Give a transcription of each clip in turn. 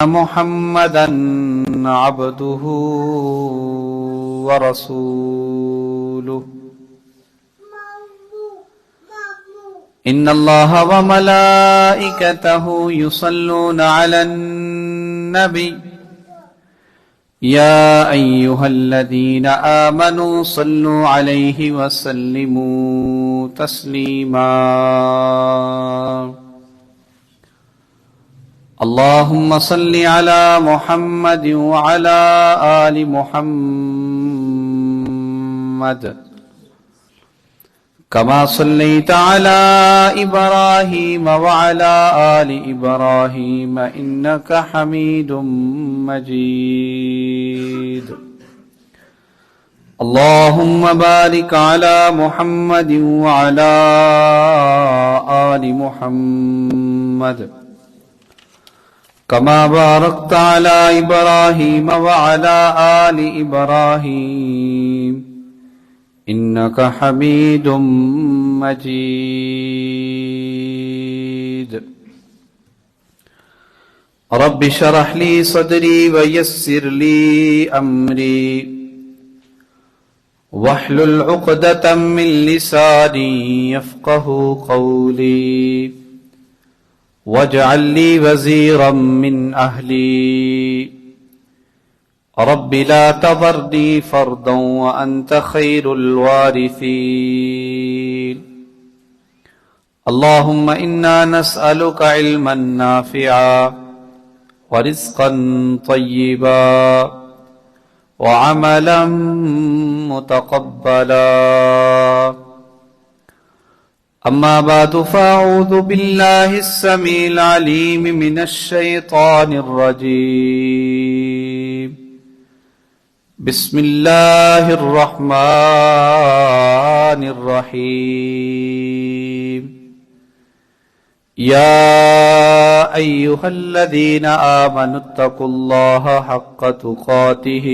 محمدا عبده ورسوله إن الله وملائكته يصلون على النبي يا أيها الذين آمنوا صلوا عليه وسلموا تسليما اللهم صل على محمد وعلى آل محمد كما صليت على إبراهيم وعلى آل إبراهيم إنك حميد مجيد اللهم بارك على محمد وعلى آل محمد كما باركت على إبراهيم وعلى آل إبراهيم إنك حميد مجيد رب اشرح لي صدري ويسر لي أمري واحلل عقدة من لساني يفقه قولي واجعل لي وزيرا من أهلي رب لا تذرني فردا وأنت خير الوارثين اللهم إنا نسألك علما نافعا ورزقا طيبا وعملا متقبلا أما بعد فأعوذ بالله السميع العليم من الشيطان الرجيم بسم الله الرحمن الرحيم يا أيها الذين آمنوا اتقوا الله حق تقاته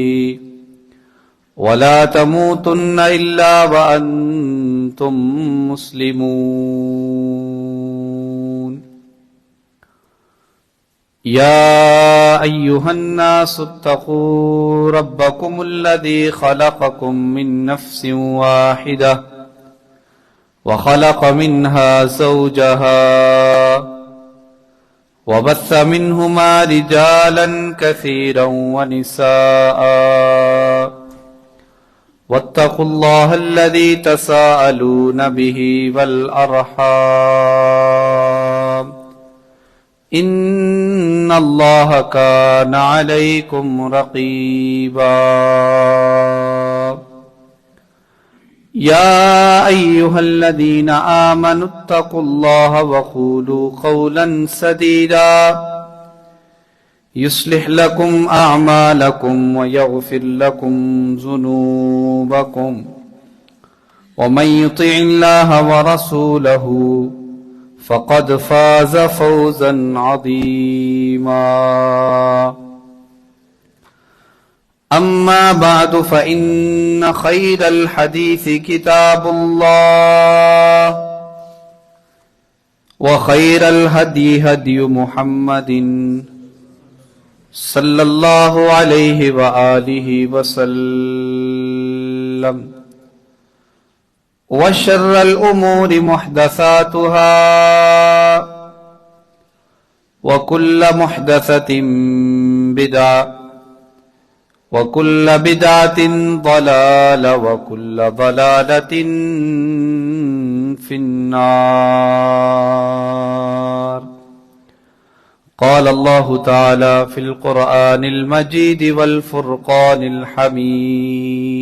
ولا تموتن إلا وأنتم مسلمون يا أيها الناس اتقوا ربكم الذي خلقكم من نفس واحدة وخلق منها زوجها وبث منهما رجالا كثيرا ونساء واتقوا الله الذي تساءلون به والأرحام إن الله كان عليكم رقيبا يا أيها الذين آمنوا اتقوا الله وقولوا قولا سديدا يصلح لكم أعمالكم ويغفر لكم ذنوبكم ومن يطع الله ورسوله فقد فاز فوزا عظيما أما بعد فإن خير الحديث كتاب الله وخير الهدي هدي محمد صلى الله عليه وآله وسلم وشر الأمور محدثاتها وكل محدثة بدعة وكل بدعة ضلالة وكل ضلالة في النار قال الله تعالى في القرآن المجيد والفرقان الحميد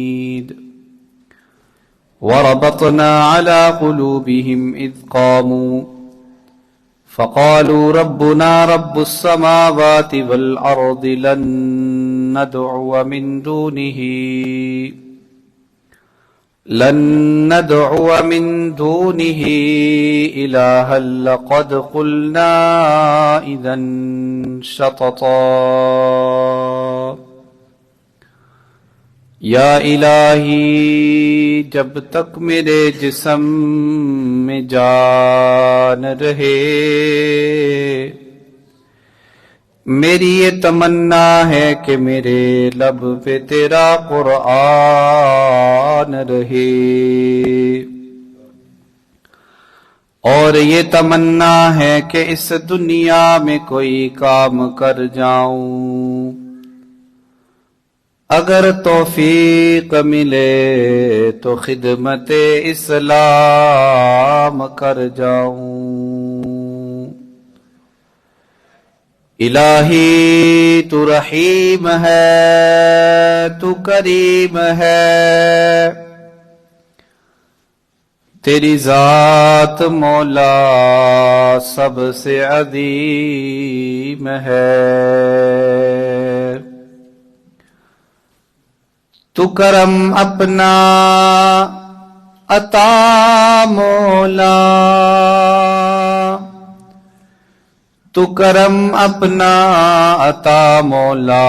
وربطنا على قلوبهم إذ قاموا فقالوا ربنا رب السماوات والأرض لن ندعو من دونه إلها لقد قلنا إذا شططا یا الہی جب تک میرے جسم میں جان رہے میری یہ تمنا ہے کہ میرے لب پہ تیرا قرآن رہے، اور یہ تمنا ہے کہ اس دنیا میں کوئی کام کر جاؤں، اگر توفیق ملے تو خدمت اسلام کر جاؤں۔ الہی تو رحیم ہے، تو کریم ہے، تیری ذات مولا سب سے عظیم ہے۔ تو کرم اپنا عطا مولا، تو کرم اپنا عطا مولا،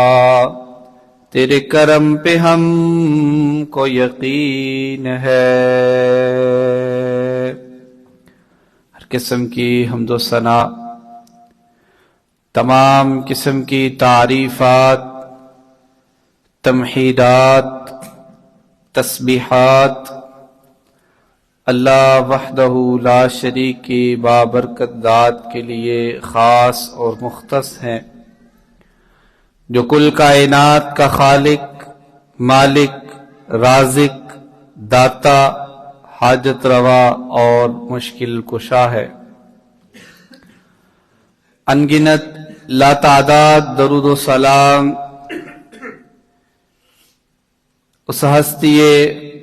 تیرے کرم پہ ہم کو یقین ہے۔ ہر قسم کی حمد و ثنا، تمام قسم کی تعریفات، تمحیدات، تسبیحات اللہ وحدہ لا شریک کی بابرکت ذات کے لیے خاص اور مختص ہیں، جو کل کائنات کا خالق، مالک، رازق، داتا، حاجت روا اور مشکل کشا ہے۔ انگنت لاتعداد درود و سلام اس ہستی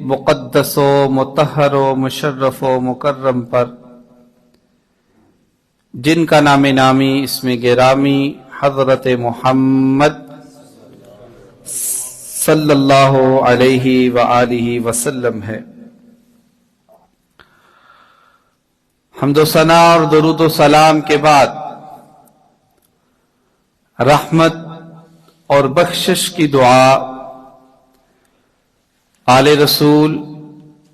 مقدس و مطہر و مشرف و مکرم پر، جن کا نام نامی اسم گرامی حضرت محمد صلی اللہ علیہ وآلہ وسلم ہے۔ حمد و ثنا اور درود و سلام کے بعد رحمت اور بخشش کی دعا آل رسول،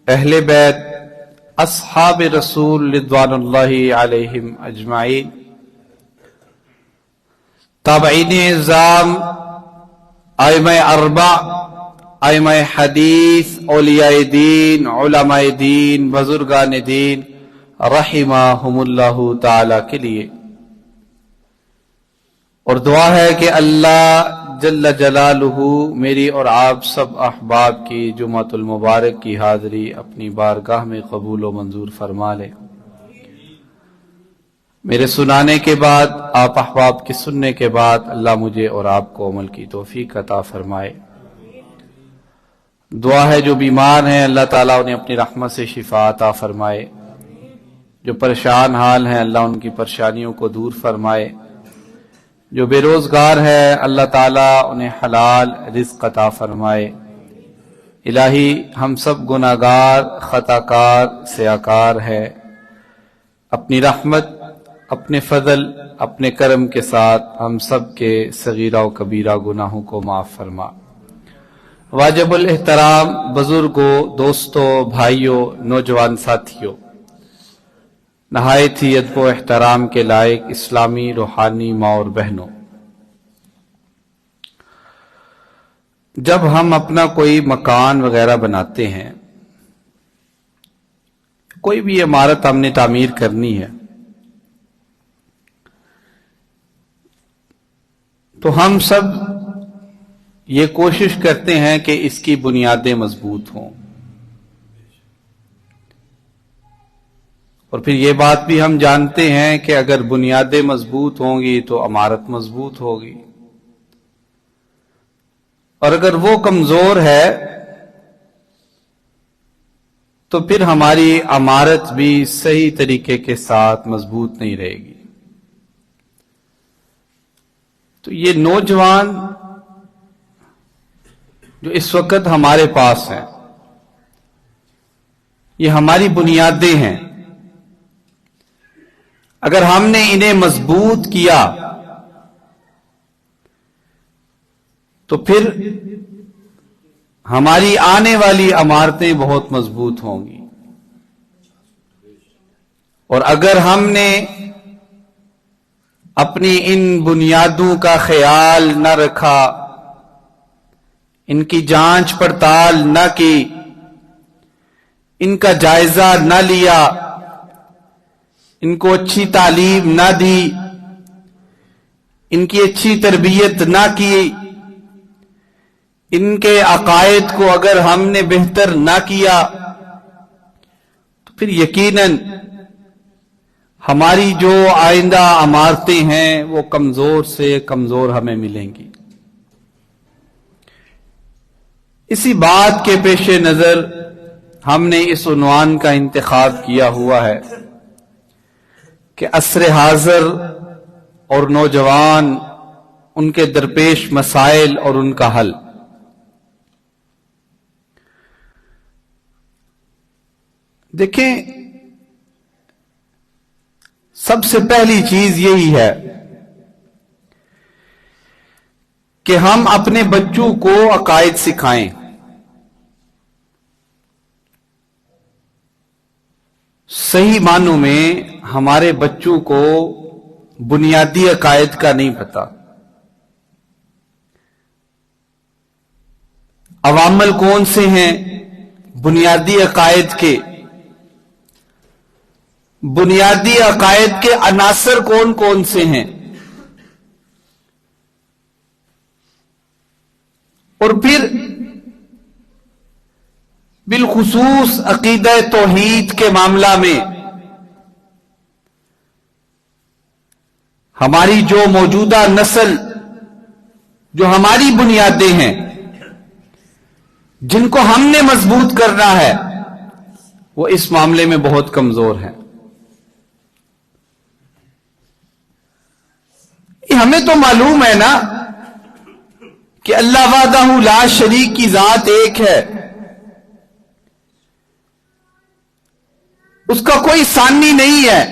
اہل بیت، اصحاب رسول رضوان اللہ علیہم اجمعین، تابعین اعظام، ائمہ اربع، ائمہ حدیث، اولیاء دین، علماء دین، بزرگان دین رحمہم اللہ تعالی کے لیے، اور دعا ہے کہ اللہ جل جلالہ میری اور آپ سب احباب کی جمعۃ المبارک کی حاضری اپنی بارگاہ میں قبول و منظور فرما لے۔ میرے سنانے کے بعد، آپ احباب کے سننے کے بعد اللہ مجھے اور آپ کو عمل کی توفیق عطا فرمائے۔ دعا ہے جو بیمار ہیں اللہ تعالیٰ انہیں اپنی رحمت سے شفا عطا فرمائے، جو پریشان حال ہیں اللہ ان کی پریشانیوں کو دور فرمائے، جو بے روزگار ہے اللہ تعالیٰ انہیں حلال رزق عطا فرمائے۔ الہی ہم سب گناہگار، خطاکار، سیاکار ہے، اپنی رحمت، اپنے فضل، اپنے کرم کے ساتھ ہم سب کے صغیرہ و کبیرہ گناہوں کو معاف فرما۔ واجب الاحترام بزرگوں، دوستوں، بھائیوں، نوجوان ساتھیوں، نہایت ہی ادب و احترام کے لائق اسلامی روحانی ماں اور بہنوں، جب ہم اپنا کوئی مکان وغیرہ بناتے ہیں، کوئی بھی عمارت ہم نے تعمیر کرنی ہے، تو ہم سب یہ کوشش کرتے ہیں کہ اس کی بنیادیں مضبوط ہوں، اور پھر یہ بات بھی ہم جانتے ہیں کہ اگر بنیادیں مضبوط ہوں گی تو عمارت مضبوط ہوگی، اور اگر وہ کمزور ہے تو پھر ہماری عمارت بھی صحیح طریقے کے ساتھ مضبوط نہیں رہے گی۔ تو یہ نوجوان جو اس وقت ہمارے پاس ہیں، یہ ہماری بنیادیں ہیں، اگر ہم نے انہیں مضبوط کیا تو پھر ہماری آنے والی عمارتیں بہت مضبوط ہوں گی، اور اگر ہم نے اپنی ان بنیادوں کا خیال نہ رکھا، ان کی جانچ پڑتال نہ کی، ان کا جائزہ نہ لیا، ان کو اچھی تعلیم نہ دی، ان کی اچھی تربیت نہ کی، ان کے عقائد کو اگر ہم نے بہتر نہ کیا تو پھر یقیناً ہماری جو آئندہ عمارتیں ہیں وہ کمزور سے کمزور ہمیں ملیں گی۔ اسی بات کے پیش نظر ہم نے اس عنوان کا انتخاب کیا ہوا ہے کہ عصر حاضر اور نوجوان، ان کے درپیش مسائل اور ان کا حل۔ دیکھیں، سب سے پہلی چیز یہی ہے کہ ہم اپنے بچوں کو عقائد سکھائیں۔ صحیح معنوں میں ہمارے بچوں کو بنیادی عقائد کا نہیں پتا۔ عوامل کون سے ہیں بنیادی عقائد کے؟ بنیادی عقائد کے عناصر کون کون سے ہیں؟ اور پھر بالخصوص عقیدہ توحید کے معاملہ میں ہماری جو موجودہ نسل، جو ہماری بنیادیں ہیں، جن کو ہم نے مضبوط کرنا ہے، وہ اس معاملے میں بہت کمزور ہیں۔ ہمیں تو معلوم ہے نا کہ اللہ وحدہ لا شریک کی ذات ایک ہے، اس کا کوئی ثانی نہیں ہے،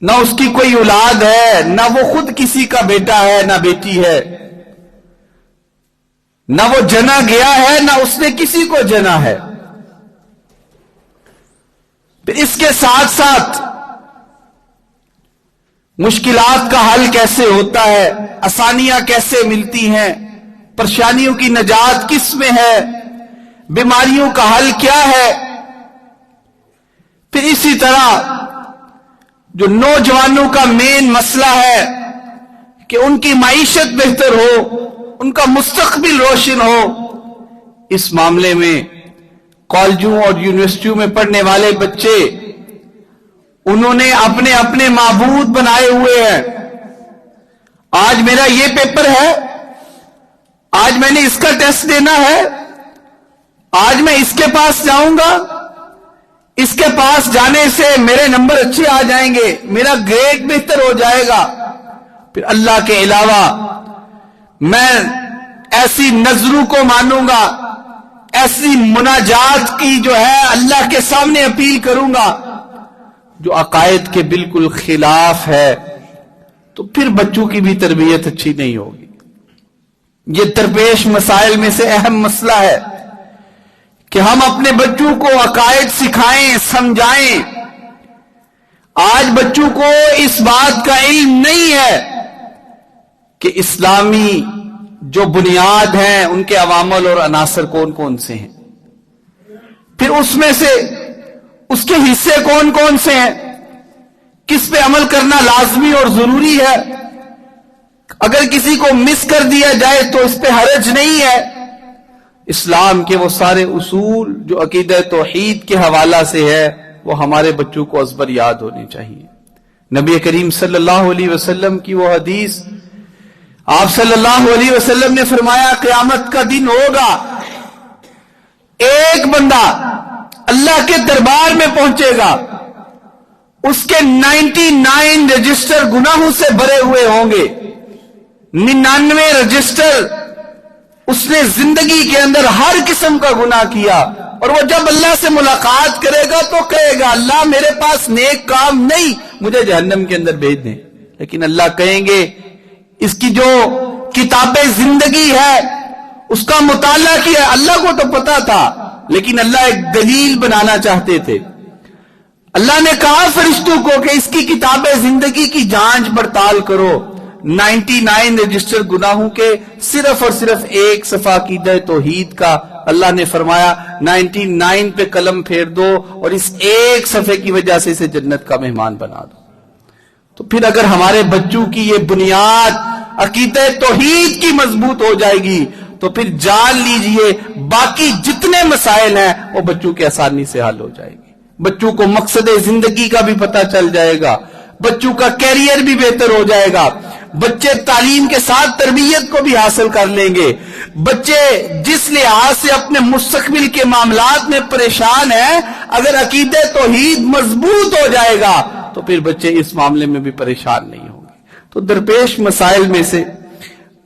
نہ اس کی کوئی اولاد ہے، نہ وہ خود کسی کا بیٹا ہے نہ بیٹی ہے، نہ وہ جنا گیا ہے نہ اس نے کسی کو جنا ہے۔ پھر اس کے ساتھ ساتھ مشکلات کا حل کیسے ہوتا ہے، آسانیاں کیسے ملتی ہیں، پریشانیوں کی نجات کس میں ہے، بیماریوں کا حل کیا ہے۔ پھر اسی طرح جو نوجوانوں کا مین مسئلہ ہے کہ ان کی معیشت بہتر ہو، ان کا مستقبل روشن ہو، اس معاملے میں کالجوں اور یونیورسٹیوں میں پڑھنے والے بچے، انہوں نے اپنے اپنے معبود بنائے ہوئے ہیں۔ آج میرا یہ پیپر ہے، آج میں نے اس کا ٹیسٹ دینا ہے، آج میں اس کے پاس جاؤں گا، اس کے پاس جانے سے میرے نمبر اچھے آ جائیں گے، میرا گریڈ بہتر ہو جائے گا۔ پھر اللہ کے علاوہ میں ایسی نظروں کو مانوں گا، ایسی مناجات کی جو ہے اللہ کے سامنے اپیل کروں گا جو عقائد کے بالکل خلاف ہے، تو پھر بچوں کی بھی تربیت اچھی نہیں ہوگی۔ یہ درپیش مسائل میں سے اہم مسئلہ ہے کہ ہم اپنے بچوں کو عقائد سکھائیں، سمجھائیں۔ آج بچوں کو اس بات کا علم نہیں ہے کہ اسلامی جو بنیاد ہیں ان کے عوامل اور عناصر کون کون سے ہیں، پھر اس میں سے اس کے حصے کون کون سے ہیں، کس پہ عمل کرنا لازمی اور ضروری ہے۔ اگر کسی کو مس کر دیا جائے تو اس پہ حرج نہیں ہے۔ اسلام کے وہ سارے اصول جو عقیدہ توحید کے حوالہ سے ہے وہ ہمارے بچوں کو ازبر یاد ہونی چاہیے۔ نبی کریم صلی اللہ علیہ وسلم کی وہ حدیث، آپ صلی اللہ علیہ وسلم نے فرمایا قیامت کا دن ہوگا، ایک بندہ اللہ کے دربار میں پہنچے گا، اس کے 99 رجسٹر گناہوں سے بھرے ہوئے ہوں گے، 99 رجسٹر اس نے زندگی کے اندر ہر قسم کا گناہ کیا، اور وہ جب اللہ سے ملاقات کرے گا تو کہے گا اللہ میرے پاس نیک کام نہیں، مجھے جہنم کے اندر بھیج دیں۔ لیکن اللہ کہیں گے اس کی جو کتاب زندگی ہے اس کا مطالعہ کیا، اللہ کو تو پتا تھا لیکن اللہ ایک دلیل بنانا چاہتے تھے۔ اللہ نے کہا فرشتوں کو کہ اس کی کتاب زندگی کی جانچ پڑتال کرو، 99 رجسٹر گناہوں کے صرف اور صرف ایک صفحہ عقیدہ توحید کا، اللہ نے فرمایا 99 پہ قلم پھیر دو اور اس ایک صفحے کی وجہ سے اسے جنت کا مہمان بنا دو۔ تو پھر اگر ہمارے بچوں کی یہ بنیاد عقیدہ توحید کی مضبوط ہو جائے گی تو پھر جان لیجئے باقی جتنے مسائل ہیں وہ بچوں کے آسانی سے حل ہو جائے گی۔ بچوں کو مقصد زندگی کا بھی پتہ چل جائے گا، بچوں کا کیریئر بھی بہتر ہو جائے گا، بچے تعلیم کے ساتھ تربیت کو بھی حاصل کر لیں گے۔ بچے جس لحاظ سے اپنے مستقبل کے معاملات میں پریشان ہیں، اگر عقیدہ توحید مضبوط ہو جائے گا تو پھر بچے اس معاملے میں بھی پریشان نہیں ہوں گے۔ تو درپیش مسائل میں سے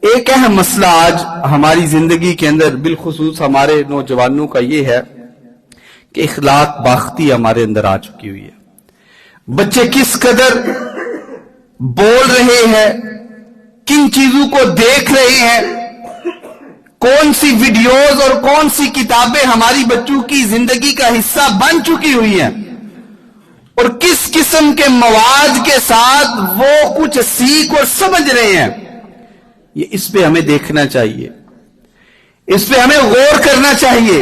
ایک اہم مسئلہ آج ہماری زندگی کے اندر بالخصوص ہمارے نوجوانوں کا یہ ہے کہ اخلاق باختی ہمارے اندر آ چکی ہوئی ہے۔ بچے کس قدر بول رہے ہیں، کن چیزوں کو دیکھ رہے ہیں، کون سی ویڈیوز اور کون سی کتابیں ہماری بچوں کی زندگی کا حصہ بن چکی ہوئی ہیں، اور کس قسم کے مواد کے ساتھ وہ کچھ سیکھ اور سمجھ رہے ہیں، یہ اس پہ ہمیں دیکھنا چاہیے، اس پہ ہمیں غور کرنا چاہیے۔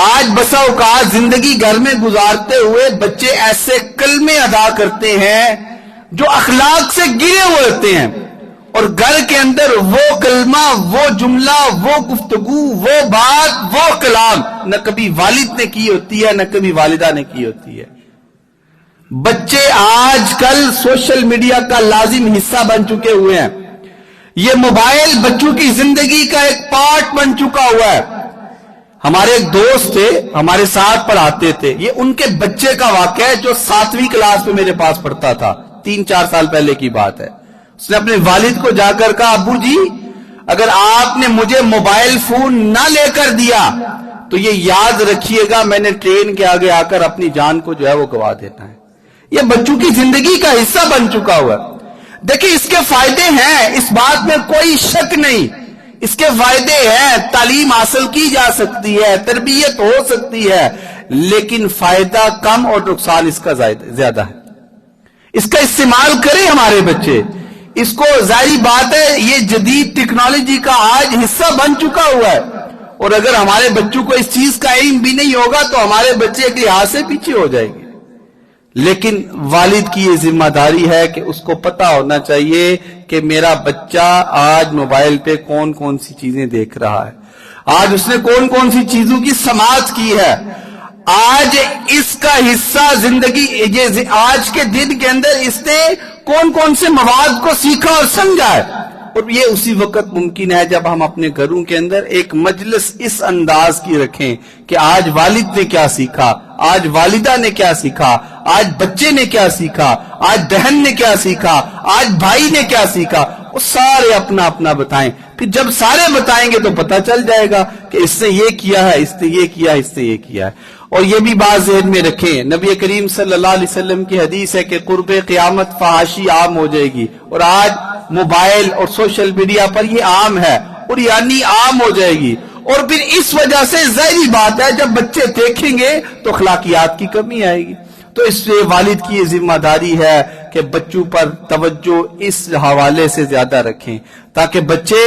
آج بسا اوقات زندگی گھر میں گزارتے ہوئے بچے ایسے کلمے ادا کرتے ہیں جو اخلاق سے گرے ہوئے ہوتے ہیں، اور گھر کے اندر وہ کلمہ، وہ جملہ، وہ گفتگو، وہ بات، وہ کلام نہ کبھی والد نے کی ہوتی ہے نہ کبھی والدہ نے کی ہوتی ہے۔ بچے آج کل سوشل میڈیا کا لازم حصہ بن چکے ہوئے ہیں، یہ موبائل بچوں کی زندگی کا ایک پارٹ بن چکا ہوا ہے۔ ہمارے ایک دوست تھے، ہمارے ساتھ پڑھاتے تھے، یہ ان کے بچے کا واقعہ ہے جو 7ویں کلاس میں میرے پاس پڑھتا تھا، 3-4 سال پہلے کی بات ہے۔ اس نے اپنے والد کو جا کر کہا، ابو جی اگر آپ نے مجھے موبائل فون نہ لے کر دیا تو یہ یاد رکھیے گا میں نے ٹرین کے آگے آ کر اپنی جان کو جو ہے وہ گوا دینا ہے۔ یہ بچوں کی زندگی کا حصہ بن چکا ہوا ہے۔ دیکھیں اس کے فائدے ہیں، اس بات میں کوئی شک نہیں، اس کے فائدے ہیں، تعلیم حاصل کی جا سکتی ہے، تربیت ہو سکتی ہے، لیکن فائدہ کم اور نقصان اس کا زیادہ ہے۔ اس کا استعمال کریں ہمارے بچے، اس کو ظاہری بات ہے یہ جدید ٹیکنالوجی کا آج حصہ بن چکا ہوا ہے، اور اگر ہمارے بچوں کو اس چیز کا علم بھی نہیں ہوگا تو ہمارے بچے ایک لحاظ سے پیچھے ہو جائیں گے۔ لیکن والد کی یہ ذمہ داری ہے کہ اس کو پتا ہونا چاہیے کہ میرا بچہ آج موبائل پہ کون کون سی چیزیں دیکھ رہا ہے، آج اس نے کون کون سی چیزوں کی سماعت کی ہے، آج اس کا حصہ زندگی آج کے دن کے اندر اس نے کون کون سے مواد کو سیکھا اور سمجھا ہے۔ اور یہ اسی وقت ممکن ہے جب ہم اپنے گھروں کے اندر ایک مجلس اس انداز کی رکھیں کہ آج والد نے کیا سیکھا، آج والدہ نے کیا سیکھا، آج بچے نے کیا سیکھا، آج بہن نے کیا سیکھا، آج بھائی نے کیا سیکھا، وہ سارے اپنا اپنا بتائیں۔ پھر جب سارے بتائیں گے تو پتہ چل جائے گا کہ اس نے یہ کیا ہے، اس نے یہ کیا ہے، اس نے یہ کیا ہے۔ اور یہ بھی بات ذہن میں رکھیں، نبی کریم صلی اللہ علیہ وسلم کی حدیث ہے کہ قرب قیامت فحاشی عام ہو جائے گی، اور آج موبائل اور سوشل میڈیا پر یہ عام ہے، اور یعنی عام ہو جائے گی، اور پھر اس وجہ سے ظاہری بات ہے جب بچے دیکھیں گے تو اخلاقیات کی کمی آئے گی۔ تو اس سے والد کی یہ ذمہ داری ہے کہ بچوں پر توجہ اس حوالے سے زیادہ رکھیں تاکہ بچے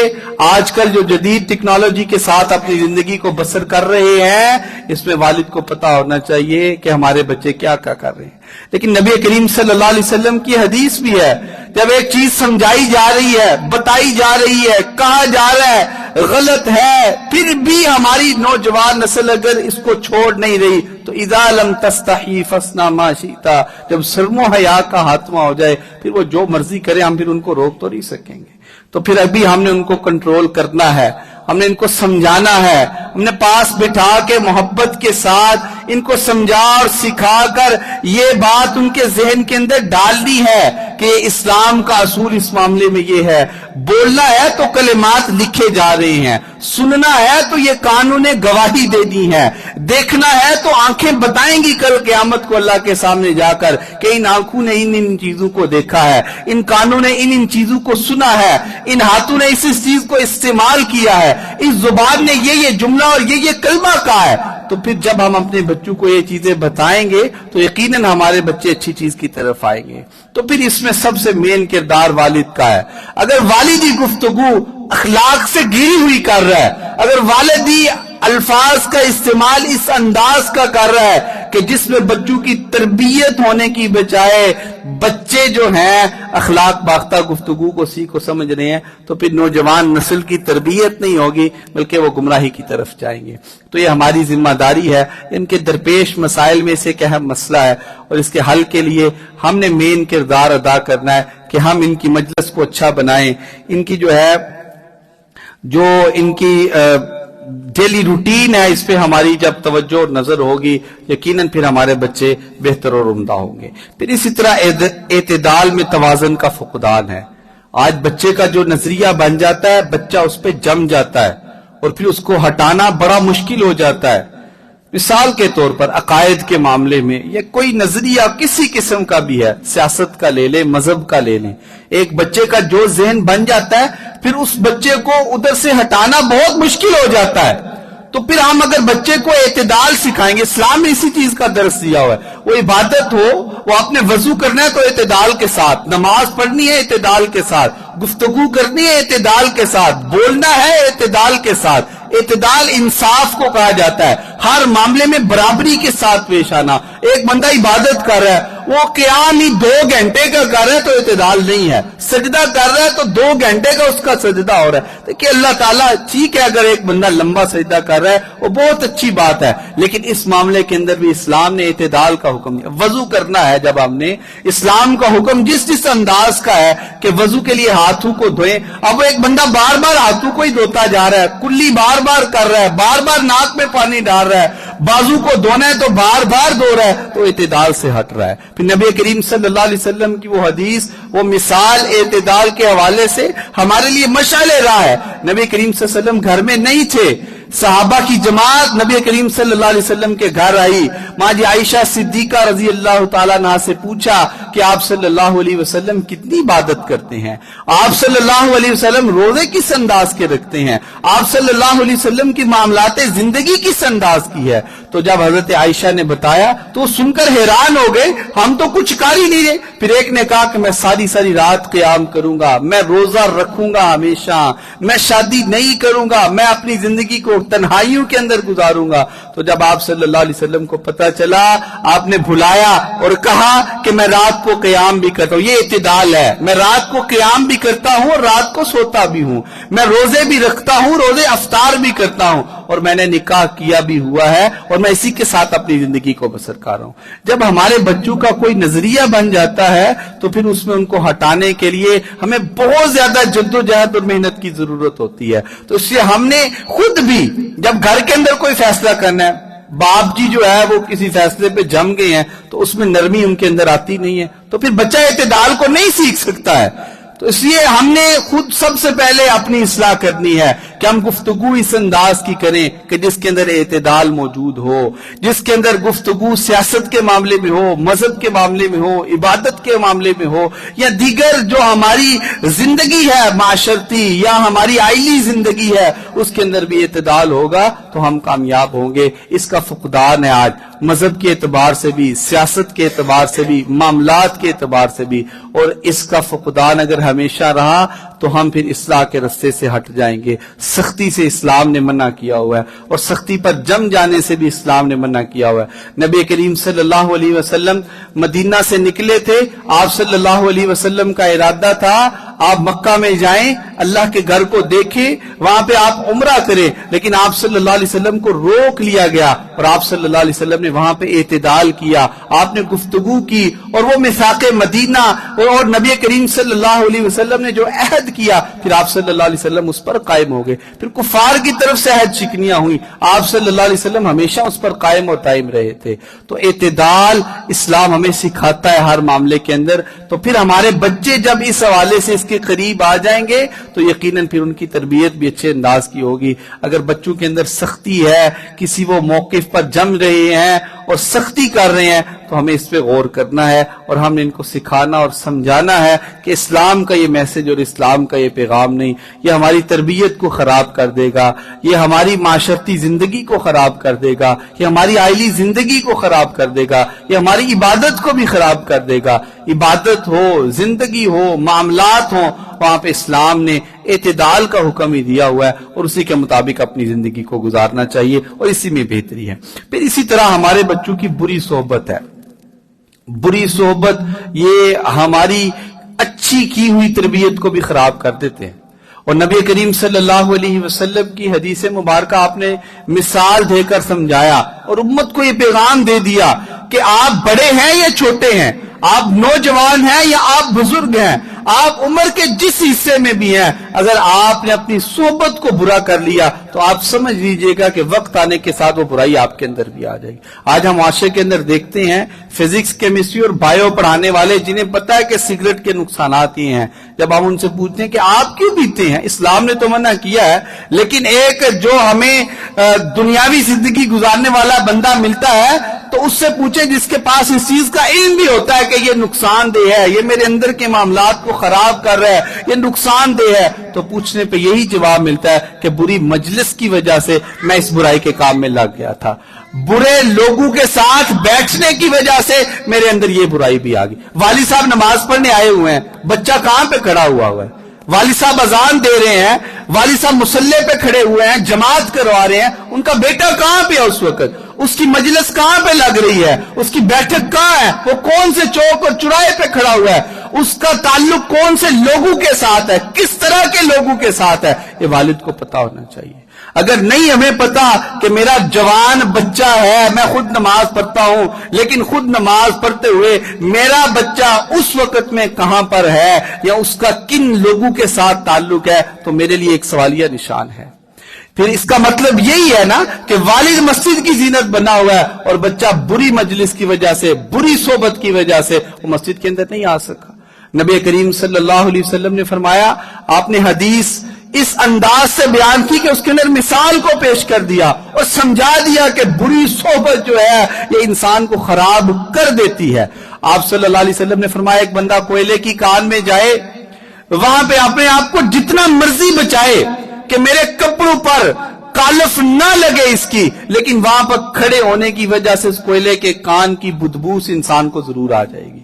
آج کل جو جدید ٹیکنالوجی کے ساتھ اپنی زندگی کو بسر کر رہے ہیں، اس میں والد کو پتا ہونا چاہیے کہ ہمارے بچے کیا کیا کر رہے ہیں۔ لیکن نبی کریم صلی اللہ علیہ وسلم کی حدیث بھی ہے، جب ایک چیز سمجھائی جا رہی ہے، بتائی جا رہی ہے، کہا جا رہا ہے غلط ہے، پھر بھی ہماری نوجوان نسل اگر اس کو چھوڑ نہیں رہی تو اذا لم تستحی فاصنع ما شئت، جب شرم و حیا کا خاتمہ ہو جائے پھر وہ جو مرضی کرے ہم پھر ان کو روک تو نہیں سکیں گے۔ تو پھر ابھی ہم نے ان کو کنٹرول کرنا ہے، ہم نے ان کو سمجھانا ہے، ہم نے پاس بٹھا کے محبت کے ساتھ ان کو سمجھا اور سکھا کر یہ بات ان کے ذہن کے اندر ڈالنی ہے کہ اسلام کا اصول اس معاملے میں یہ ہے۔ بولنا ہے تو کلمات لکھے جا رہے ہیں، سننا ہے تو یہ کانوں نے گواہی دے دی ہے، دیکھنا ہے تو آنکھیں بتائیں گی کل قیامت کو اللہ کے سامنے جا کر کہ ان آنکھوں نے ان چیزوں کو دیکھا ہے، ان کانوں نے ان چیزوں کو سنا ہے، ان ہاتھوں نے اس چیز کو استعمال کیا ہے، اس زبان نے یہ جملہ اور یہ کلمہ کہا ہے۔ تو پھر جب ہم اپنے بچوں کو یہ چیزیں بتائیں گے تو یقیناً ہمارے بچے اچھی چیز کی طرف آئیں گے۔ تو پھر اس میں سب سے مین کردار والد کا ہے۔ اگر والدی گفتگو اخلاق سے گھری ہوئی کر رہا ہے، اگر والدی الفاظ کا استعمال اس انداز کا کر رہا ہے کہ جس میں بچوں کی تربیت ہونے کی بجائے بچے جو ہیں اخلاق باختہ گفتگو کو سیکھ و سمجھ رہے ہیں، تو پھر نوجوان نسل کی تربیت نہیں ہوگی بلکہ وہ گمراہی کی طرف جائیں گے۔ تو یہ ہماری ذمہ داری ہے، ان کے درپیش مسائل میں سے ایک اہم مسئلہ ہے، اور اس کے حل کے لیے ہم نے مین کردار ادا کرنا ہے کہ ہم ان کی مجلس کو اچھا بنائیں، ان کی جو ان کی ڈیلی روٹین ہے اس پہ ہماری جب توجہ اور نظر ہوگی، یقیناً پھر ہمارے بچے بہتر اور عمدہ ہوں گے۔ پھر اسی طرح اعتدال میں توازن کا فقدان ہے۔ آج بچے کا جو نظریہ بن جاتا ہے، بچہ اس پہ جم جاتا ہے اور پھر اس کو ہٹانا بڑا مشکل ہو جاتا ہے۔ مثال کے طور پر عقائد کے معاملے میں یا کوئی نظریہ کسی قسم کا بھی ہے، سیاست کا لے لیں، مذہب کا لے لیں، ایک بچے کا جو ذہن بن جاتا ہے پھر اس بچے کو ادھر سے ہٹانا بہت مشکل ہو جاتا ہے۔ تو پھر ہم اگر بچے کو اعتدال سکھائیں گے، اسلام میں اسی چیز کا درس دیا ہوا ہے، وہ عبادت ہو، وہ آپ نے وضو کرنا ہے تو اعتدال کے ساتھ، نماز پڑھنی ہے اعتدال کے ساتھ، گفتگو کرنی ہے اعتدال کے ساتھ، بولنا ہے اعتدال کے ساتھ۔ اعتدال انصاف کو کہا جاتا ہے، ہر معاملے میں برابری کے ساتھ پیش آنا۔ ایک بندہ عبادت کر رہا ہے، وہ قیام ہی 2 گھنٹے کا کر رہا ہے تو اعتدال نہیں ہے، سجدہ کر رہا ہے تو 2 گھنٹے کا اس کا سجدہ ہو رہا ہے۔ دیکھیں اللہ تعالیٰ ٹھیک ہے اگر ایک بندہ لمبا سجدہ کر رہا ہے وہ بہت اچھی بات ہے، لیکن اس معاملے کے اندر بھی اسلام نے اعتدال کا حکم دیا۔ وضو کرنا ہے جب ہم نے، اسلام کا حکم جس انداز کا ہے کہ وضو کے لیے ہاتھوں کو دھوئیں، اب ایک بندہ بار بار ہاتھوں کو ہی دھوتا جا رہا ہے، کلی بار بار کر رہا ہے، بار بار ناک میں پانی ڈال رہا ہے، بازو کو دھونا ہے تو بار بار دھو رہا ہے، تو اعتدال سے ہٹ رہا ہے۔ پھر نبی کریم صلی اللہ علیہ وسلم کی وہ حدیث، وہ مثال اعتدال کے حوالے سے ہمارے لیے مشعل راہ ہے۔ نبی کریم صلی اللہ علیہ وسلم گھر میں نہیں تھے، صحابہ کی جماعت نبی کریم صلی اللہ علیہ وسلم کے گھر آئی، ماں جی عائشہ صدیقہ رضی اللہ تعالیٰ عنہا سے پوچھا کہ آپ صلی اللہ علیہ وسلم کتنی عبادت کرتے ہیں، آپ صلی اللہ علیہ وسلم روزے کس انداز کے رکھتے ہیں، آپ صلی اللہ علیہ وسلم کی معاملات زندگی کس انداز کی ہے۔ تو جب حضرت عائشہ نے بتایا تو سن کر حیران ہو گئے، ہم تو کچھ کر ہی نہیں رہے۔ پھر ایک نے کہا کہ میں ساری رات قیام کروں گا، میں روزہ رکھوں گا ہمیشہ، میں شادی نہیں کروں گا، میں اپنی زندگی کو تنہائیوں کے اندر گزاروں گا۔ تو جب آپ صلی اللہ علیہ وسلم کو پتا چلا، آپ نے بھلایا اور کہا کہ میں رات کو قیام بھی کرتا ہوں، یہ اعتدال ہے، میں رات کو قیام بھی کرتا ہوں اور رات کو سوتا بھی ہوں، میں روزے بھی رکھتا ہوں، روزے افطار بھی کرتا ہوں، اور میں نے نکاح کیا بھی ہوا ہے اور میں اسی کے ساتھ اپنی زندگی کو بسر کر رہا ہوں۔ جب ہمارے بچوں کا کوئی نظریہ بن جاتا ہے تو پھر اس میں ان کو ہٹانے کے لیے ہمیں بہت زیادہ جدوجہد اور محنت کی ضرورت ہوتی ہے۔ تو اس لیے ہم نے خود بھی جب گھر کے اندر کوئی فیصلہ کرنا ہے، باپ جی جو ہے وہ کسی فیصلے پہ جم گئے ہیں تو اس میں نرمی ان کے اندر آتی نہیں ہے، تو پھر بچہ اعتدال کو نہیں سیکھ سکتا ہے۔ تو اس لیے ہم نے خود سب سے پہلے اپنی اصلاح کرنی ہے کہ ہم گفتگو اس انداز کی کریں کہ جس کے اندر اعتدال موجود ہو، جس کے اندر گفتگو سیاست کے معاملے میں ہو، مذہب کے معاملے میں ہو، عبادت کے معاملے میں ہو، یا دیگر جو ہماری زندگی ہے معاشرتی یا ہماری آئلی زندگی ہے اس کے اندر بھی اعتدال ہوگا تو ہم کامیاب ہوں گے۔ اس کا فقدان ہے آج، مذہب کے اعتبار سے بھی، سیاست کے اعتبار سے بھی، معاملات کے اعتبار سے بھی، اور اس کا فقدان اگر ہمیشہ رہا تو ہم پھر اصلاح کے رستے سے ہٹ جائیں گے۔ سختی سے اسلام نے منع کیا ہوا ہے اور سختی پر جم جانے سے بھی اسلام نے منع کیا ہوا ہے۔ نبی کریم صلی اللہ علیہ وسلم مدینہ سے نکلے تھے، آپ صلی اللہ علیہ وسلم کا ارادہ تھا آپ مکہ میں جائیں، اللہ کے گھر کو دیکھیں، وہاں پہ آپ عمرہ کریں، لیکن آپ صلی اللہ علیہ وسلم کو روک لیا گیا اور آپ صلی اللہ علیہ وسلم نے وہاں پہ اعتدال کیا، آپ نے گفتگو کی، اور وہ میثاق مدینہ اور نبی کریم صلی اللہ علیہ وسلم نے جو عہد کیا پھر آپ صلی اللہ علیہ وسلم اس پر قائم ہو گئے۔ پھر کفار کی طرف سے عہد شکنیاں ہوئیں، آپ صلی اللہ علیہ وسلم ہمیشہ اس پر قائم اور دائم رہے تھے۔ تو اعتدال اسلام ہمیں سکھاتا ہے ہر معاملے کے اندر۔ تو پھر ہمارے بچے جب اس حوالے سے اس کے قریب آ جائیں گے تو یقیناً پھر ان کی تربیت بھی اچھے انداز کی ہوگی. اگر بچوں کے اندر سختی ہے، کسی وہ موقف پر جم رہے ہیں اور سختی کر رہے ہیں، تو ہمیں اس پہ غور کرنا ہے اور ہم نے ان کو سکھانا اور سمجھانا ہے کہ اسلام کا یہ میسج اور اسلام کا یہ پیغام نہیں، یہ ہماری تربیت کو خراب کر دے گا، یہ ہماری معاشرتی زندگی کو خراب کر دے گا، یہ ہماری آئلی زندگی کو خراب کر دے گا، یہ ہماری عبادت کو بھی خراب کر دے گا. عبادت ہو، زندگی ہو، معاملات ہوں، وہاں پہ اسلام نے اعتدال کا حکم ہی دیا ہوا ہے اور اسی کے مطابق اپنی زندگی کو گزارنا چاہیے اور اسی میں بہتری ہے. پھر اسی طرح ہمارے بچوں کی بری صحبت ہے. بری صحبت یہ ہماری اچھی کی ہوئی تربیت کو بھی خراب کر دیتے ہیں. اور نبی کریم صلی اللہ علیہ وسلم کی حدیث مبارکہ آپ نے مثال دے کر سمجھایا اور امت کو یہ پیغام دے دیا کہ آپ بڑے ہیں یا چھوٹے ہیں، آپ نوجوان ہیں یا آپ بزرگ ہیں، آپ عمر کے جس حصے میں بھی ہیں، اگر آپ نے اپنی صحبت کو برا کر لیا تو آپ سمجھ لیجئے گا کہ وقت آنے کے ساتھ وہ برائی آپ کے اندر بھی آ جائے گی. آج ہم معاشرے کے اندر دیکھتے ہیں فزکس، کیمسٹری اور بایو پڑھانے والے جنہیں پتا ہے کہ سگریٹ کے نقصانات ہی ہیں، جب ہم ان سے پوچھتے ہیں کہ آپ کیوں پیتے ہیں، اسلام نے تو منع کیا ہے، لیکن ایک جو ہمیں دنیاوی زندگی گزارنے والا بندہ ملتا ہے تو اس سے پوچھیں جس کے پاس اس چیز کا علم بھی ہوتا ہے کہ یہ نقصان دہ ہے، یہ میرے اندر کے معاملات کو خراب کر رہا ہے، یہ نقصان دہ ہے، تو پوچھنے پہ یہی جواب ملتا ہے کہ بری مجلس کی وجہ سے میں اس برائی کے کام میں لگ گیا تھا، برے لوگوں کے ساتھ بیٹھنے کی وجہ سے میرے اندر یہ برائی بھی آ گئی. والد صاحب نماز پڑھنے آئے ہوئے ہیں، بچہ کہاں پہ کھڑا ہوا ہے، والد صاحب اذان دے رہے ہیں، والد صاحب مصلی پہ کھڑے ہوئے ہیں، جماعت کروا رہے ہیں، ان کا بیٹا کہاں پہ ہے اس وقت، اس کی مجلس کہاں پہ لگ رہی ہے، اس کی بیٹھک کہاں ہے، وہ کون سے چوک اور چوراہے پہ کھڑا ہوا ہے، اس کا تعلق کون سے لوگوں کے ساتھ ہے، کس طرح کے لوگوں کے ساتھ ہے، یہ والد کو پتا ہونا چاہیے. اگر نہیں ہمیں پتا کہ میرا جوان بچہ ہے، میں خود نماز پڑھتا ہوں، لیکن خود نماز پڑھتے ہوئے میرا بچہ اس وقت میں کہاں پر ہے یا اس کا کن لوگوں کے ساتھ تعلق ہے، تو میرے لیے ایک سوالیہ نشان ہے. پھر اس کا مطلب یہی ہے نا کہ والد مسجد کی زینت بنا ہوا ہے اور بچہ بری مجلس کی وجہ سے، بری صحبت کی وجہ سے وہ مسجد کے اندر نہیں آ سکا. نبی کریم صلی اللہ علیہ وسلم نے فرمایا، آپ نے حدیث اس انداز سے بیان کی کہ اس کے اندر مثال کو پیش کر دیا اور سمجھا دیا کہ بری صحبت جو ہے یہ انسان کو خراب کر دیتی ہے. آپ صلی اللہ علیہ وسلم نے فرمایا، ایک بندہ کوئلے کی کان میں جائے، وہاں پہ اپنے آپ کو جتنا مرضی بچائے کہ میرے کپڑوں پر کالف نہ لگے اس کی، لیکن وہاں پر کھڑے ہونے کی وجہ سے اس کوئلے کے کان کی بدبو اس انسان کو ضرور آ جائے گی.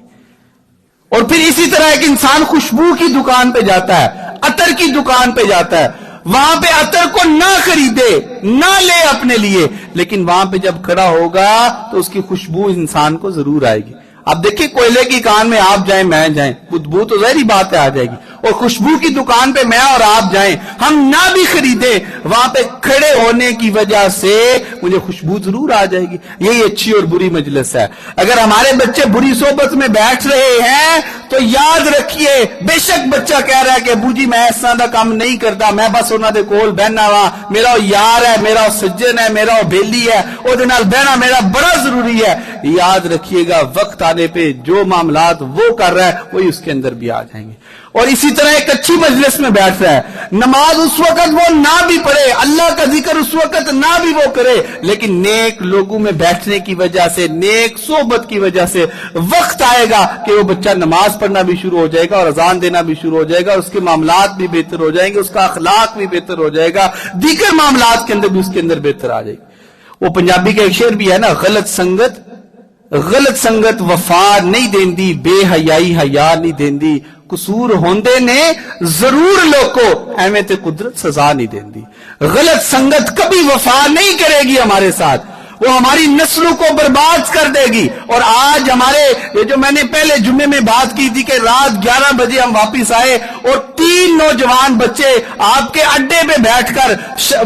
اور پھر اسی طرح ایک انسان خوشبو کی دکان پہ جاتا ہے، عطر کی دکان پہ جاتا ہے، وہاں پہ عطر کو نہ خریدے، نہ لے اپنے لیے، لیکن وہاں پہ جب کھڑا ہوگا تو اس کی خوشبو انسان کو ضرور آئے گی. اب دیکھیں کوئلے کی کان میں آپ جائیں، میں جائیں، بدبو تو ظاہری بات ہے آ جائے گی، اور خوشبو کی دکان پہ میں اور آپ جائیں، ہم نہ بھی خریدیں، وہاں پہ کھڑے ہونے کی وجہ سے مجھے خوشبو ضرور آ جائے گی. یہی اچھی اور بری مجلس ہے. اگر ہمارے بچے بری صحبت میں بیٹھ رہے ہیں تو یاد رکھیے، بے شک بچہ کہہ رہا ہے کہ ابو جی میں اس طرح کا کام نہیں کرتا، میں بس انہاں دے کول بہنا وا، میرا وہ یار ہے، میرا وہ سجن ہے، میرا وہ بیلی ہے، وہ دے نال بہنا میرا بڑا ضروری ہے. یاد رکھیے گا وقت آنے پہ جو معاملات وہ کر رہا ہے وہی اس کے اندر بھی آ جائیں گے. اور اسی طرح ایک اچھی مجلس میں بیٹھ رہا ہے، نماز اس وقت وہ نہ بھی پڑھے، اللہ کا ذکر اس وقت نہ بھی وہ کرے، لیکن نیک لوگوں میں بیٹھنے کی وجہ سے، نیک صحبت کی وجہ سے وقت آئے گا کہ وہ بچہ نماز پڑھنا بھی شروع ہو جائے گا اور اذان دینا بھی شروع ہو جائے گا، اس کے معاملات بھی بہتر ہو جائیں گے، اس کا اخلاق بھی بہتر ہو جائے گا، دیگر معاملات کے اندر بھی اس کے اندر بہتر آ جائے گی. وہ پنجابی کا ایک شعر بھی ہے نا، غلط سنگت وفا نہیں دیندی، بے حیائی حیا نہیں دیندی، قصور ہوندے نے ضرور لوکو ایویں تے قدرت سزا نہیں دیندی. غلط سنگت کبھی وفا نہیں کرے گی ہمارے ساتھ، وہ ہماری نسلوں کو برباد کر دے گی. اور آج ہمارے یہ جو میں نے پہلے جمعے میں بات کی تھی کہ رات 11 بجے ہم واپس آئے اور 3 نوجوان بچے آپ کے اڈے پہ بیٹھ کر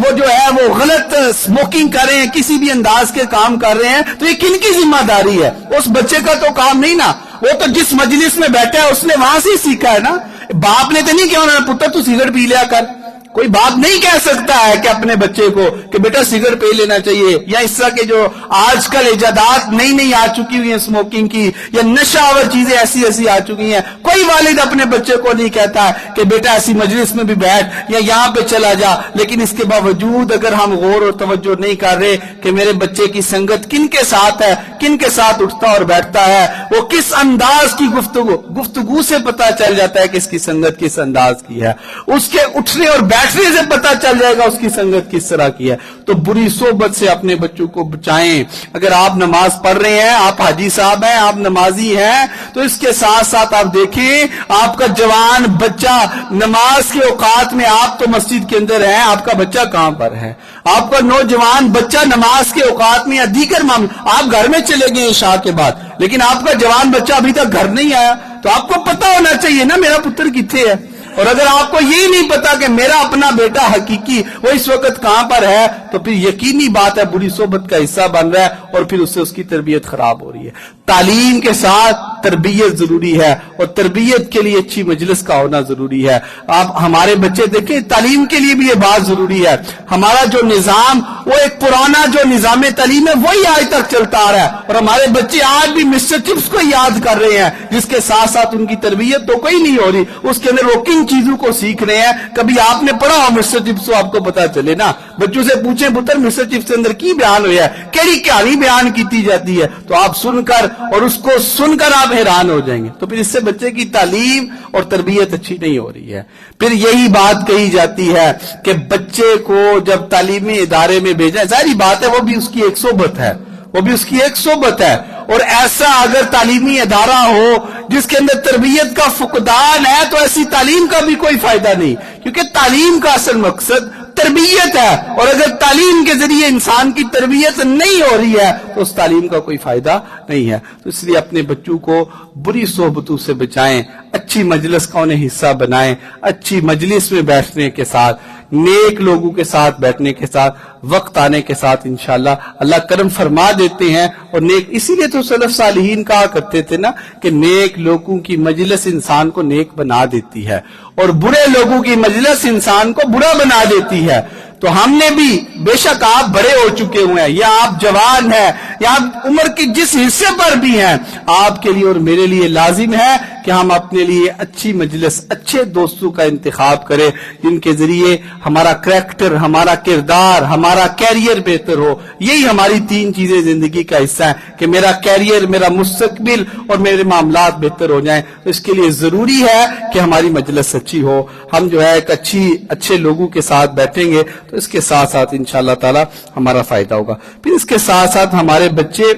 وہ جو ہے وہ غلط اسموکنگ کر رہے ہیں، کسی بھی انداز کے کام کر رہے ہیں، تو یہ کن کی ذمہ داری ہے؟ اس بچے کا تو کام نہیں نا، وہ تو جس مجلس میں بیٹھا ہے اس نے وہاں سے ہی سیکھا ہے نا. باپ نے تو نہیں کیا انہوں نے پتر تو سگریٹ پی لیا کر، کوئی باپ نہیں کہہ سکتا ہے کہ اپنے بچے کو کہ بیٹا سگریٹ پی لینا چاہیے، یا اس طرح کے جو آج کل ایجادات نئی نئی آ چکی ہوئی ہیں اسموکنگ کی، یا نشہ آور چیزیں ایسی ایسی آ چکی ہیں، کوئی والد اپنے بچے کو نہیں کہتا ہے کہ بیٹا ایسی مجلس میں بھی بیٹھ یا یہاں پہ چلا جا. لیکن اس کے باوجود اگر ہم غور اور توجہ نہیں کر رہے کہ میرے بچے کی سنگت کن کے ساتھ ہے، کن کے ساتھ اٹھتا اور بیٹھتا ہے، وہ کس انداز کی گفتگو سے پتا چل جاتا ہے کہ اس کی سنگت کس انداز کی ہے، اس کے اٹھنے اور بیٹھنے سے پتا چل جائے گا اس کی سنگت کس طرح کی ہے. تو بری صحبت سے اپنے بچوں کو بچائیں. اگر آپ نماز پڑھ رہے ہیں، آپ حاجی صاحب ہیں، آپ نمازی ہیں، تو اس کے ساتھ ساتھ آپ دیکھیں آپ کا جوان بچہ نماز کے اوقات میں، آپ تو مسجد کے اندر ہیں، آپ کا بچہ کہاں پر ہے؟ آپ کا نوجوان بچہ نماز کے اوقات میں یا دیگر معاملے، آپ گھر میں چلے گئے عشاء کے بعد، لیکن آپ کا جوان بچہ ابھی تک گھر نہیں آیا، تو آپ کو پتا ہونا چاہیے نا میرا پتر کتنے ہے. اور اگر آپ کو یہی نہیں پتا کہ میرا اپنا بیٹا حقیقی وہ اس وقت کہاں پر ہے، تو پھر یقینی بات ہے بری صحبت کا حصہ بن رہا ہے، اور پھر اس سے اس کی تربیت خراب ہو رہی ہے. تعلیم کے ساتھ تربیت ضروری ہے، اور تربیت کے لیے اچھی مجلس کا ہونا ضروری ہے. آپ ہمارے بچے دیکھیں، تعلیم کے لیے بھی یہ بات ضروری ہے. ہمارا جو نظام، وہ ایک پرانا جو نظام تعلیم ہے وہی آج تک چلتا آ رہا ہے، اور ہمارے بچے آج بھی مسٹر چپس کو یاد کر رہے ہیں، جس کے ساتھ ساتھ ان کی تربیت تو کوئی نہیں ہو رہی. اس کے اندر وہ کن چیزوں کو سیکھ رہے ہیں. کبھی آپ نے پڑھا ہو مسٹر چپس تو آپ کو پتا چلے نا. بچوں سے پوچھیں پتر مسٹر چپس کے اندر کی بیان ہوا ہے، کیڑی کہانی بیان کی جاتی ہے، تو آپ سن کر اور اس کو سن کر آپ حیران ہو جائیں گے. تو پھر اس سے بچے کی تعلیم اور تربیت اچھی نہیں ہو رہی ہے. پھر یہی بات کہی جاتی ہے کہ بچے کو جب تعلیمی ادارے میں بھیجا، ظاہری بات ہے وہ بھی اس کی ایک صحبت ہے، وہ بھی اس کی ایک صحبت ہے. اور ایسا اگر تعلیمی ادارہ ہو جس کے اندر تربیت کا فقدان ہے، تو ایسی تعلیم کا بھی کوئی فائدہ نہیں، کیونکہ تعلیم کا اصل مقصد تربیت ہے. اور اگر تعلیم کے ذریعے انسان کی تربیت نہیں ہو رہی ہے تو اس تعلیم کا کوئی فائدہ نہیں ہے. تو اس لیے اپنے بچوں کو بری صحبتوں سے بچائیں، اچھی مجلس کا انہیں حصہ بنائیں. اچھی مجلس میں بیٹھنے کے ساتھ، نیک لوگوں کے ساتھ بیٹھنے کے ساتھ، وقت آنے کے ساتھ انشاءاللہ اللہ کرم فرما دیتے ہیں. اور نیک، اسی لیے تو سلف صالحین کہا کرتے تھے نا کہ نیک لوگوں کی مجلس انسان کو نیک بنا دیتی ہے، اور برے لوگوں کی مجلس انسان کو برا بنا دیتی ہے. تو ہم نے بھی، بے شک آپ بڑے ہو چکے ہوئے ہیں، یا آپ جوان ہیں، یا آپ عمر کے جس حصے پر بھی ہیں، آپ کے لیے اور میرے لیے لازم ہے کہ ہم اپنے لیے اچھی مجلس، اچھے دوستوں کا انتخاب کریں، جن کے ذریعے ہمارا کریکٹر، ہمارا کردار، ہمارا کیریئر بہتر ہو. یہی ہماری تین چیزیں زندگی کا حصہ ہیں کہ میرا کیریئر، میرا مستقبل اور میرے معاملات بہتر ہو جائیں. تو اس کے لیے ضروری ہے کہ ہماری مجلس اچھی ہو. ہم جو ہے ایک اچھے لوگوں کے ساتھ بیٹھیں گے تو اس کے ساتھ ساتھ انشاءاللہ تعالی ہمارا فائدہ ہوگا. پھر اس کے ساتھ ساتھ ہمارے بچے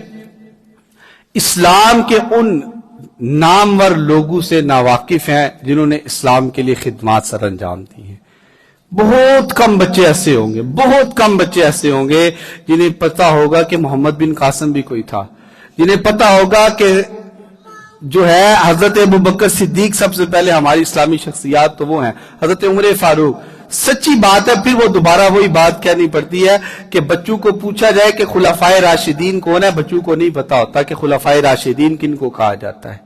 اسلام کے ان نامور لوگوں سے ناواقف ہیں جنہوں نے اسلام کے لیے خدمات سر انجام دی ہیں. بہت کم بچے ایسے ہوں گے، بہت کم بچے ایسے ہوں گے جنہیں پتا ہوگا کہ محمد بن قاسم بھی کوئی تھا، جنہیں پتا ہوگا کہ جو ہے حضرت ابوبکر صدیق سب سے پہلے ہماری اسلامی شخصیات تو وہ ہیں، حضرت عمر فاروق. سچی بات ہے، پھر وہ دوبارہ وہی بات کہنی پڑتی ہے کہ بچوں کو پوچھا جائے کہ خلفائے راشدین کون ہے، بچوں کو نہیں پتا ہوتا کہ خلفائے راشدین کن کو کہا جاتا ہے.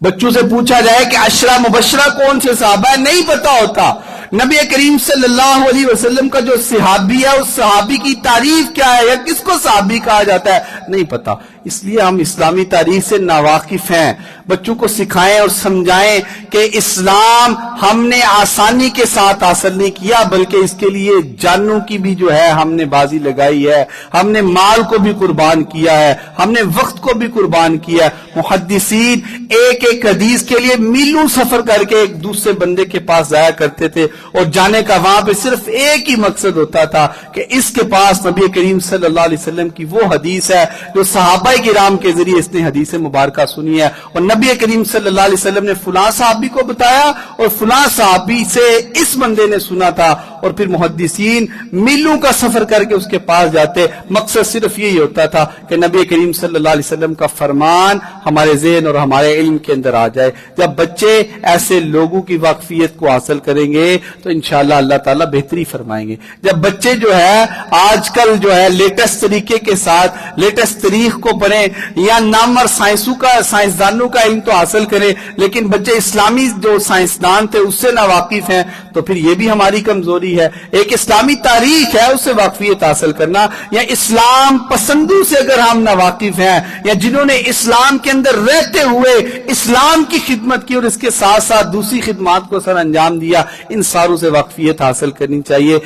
بچوں سے پوچھا جائے کہ عشرہ مبشرہ کون سے صحابہ ہے، نہیں پتا ہوتا. نبی کریم صلی اللہ علیہ وسلم کا جو صحابی ہے، اس صحابی کی تعریف کیا ہے، یا کس کو صحابی کہا جاتا ہے، نہیں پتا. اس لیے ہم اسلامی تاریخ سے ناواقف ہیں. بچوں کو سکھائیں اور سمجھائیں کہ اسلام ہم نے آسانی کے ساتھ حاصل نہیں کیا، بلکہ اس کے لیے جانوں کی بھی جو ہے ہم نے بازی لگائی ہے، ہم نے مال کو بھی قربان کیا ہے، ہم نے وقت کو بھی قربان کیا ہے. محدثین ایک ایک حدیث کے لیے میلوں سفر کر کے ایک دوسرے بندے کے پاس جایا کرتے تھے، اور جانے کا وہاں پہ صرف ایک ہی مقصد ہوتا تھا کہ اس کے پاس نبی کریم صلی اللہ علیہ وسلم کی وہ حدیث ہے جو صحابہ کرام کے ذریعے اس نے حدیث مبارکہ سنی ہے، اور نبی کریم صلی اللہ علیہ وسلم نے فلاں صحابی کو بتایا اور فلاں صحابی سے اس بندے نے سنا تھا. اور پھر محدثین میلوں کا سفر کر کے اس کے پاس جاتے. مقصد صرف یہی ہوتا تھا کہ نبی کریم صلی اللہ علیہ وسلم کا فرمان ہمارے ذہن اور ہمارے علم کے اندر اندر آ جائے. جب بچے ایسے لوگوں کی واقفیت کو حاصل کریں گے تو انشاءاللہ اللہ تعالیٰ بہتری فرمائیں گے. جب بچے جو ہے آج کل جو ہے لیٹسٹ طریقے کے ساتھ لیٹسٹ تاریخ کو پڑھیں یا نامور سائنسدانوں کا علم تو حاصل کریں, لیکن بچے اسلامی جو سائنسدان تھے اس سے نا واقف ہیں, تو پھر یہ بھی ہماری کمزوری ہے. ایک اسلامی تاریخ ہے اس سے واقفیت حاصل کرنا, یا اسلام پسندوں سے اگر ہم نا واقف ہیں, یا جنہوں نے اسلام کے اندر رہتے ہوئے اسلام کی خدمت کی اور اس کے ساتھ ساتھ دوسری خدمات کو سر انجام دیا, ان ساروں سے واقفیت حاصل کرنی چاہیے.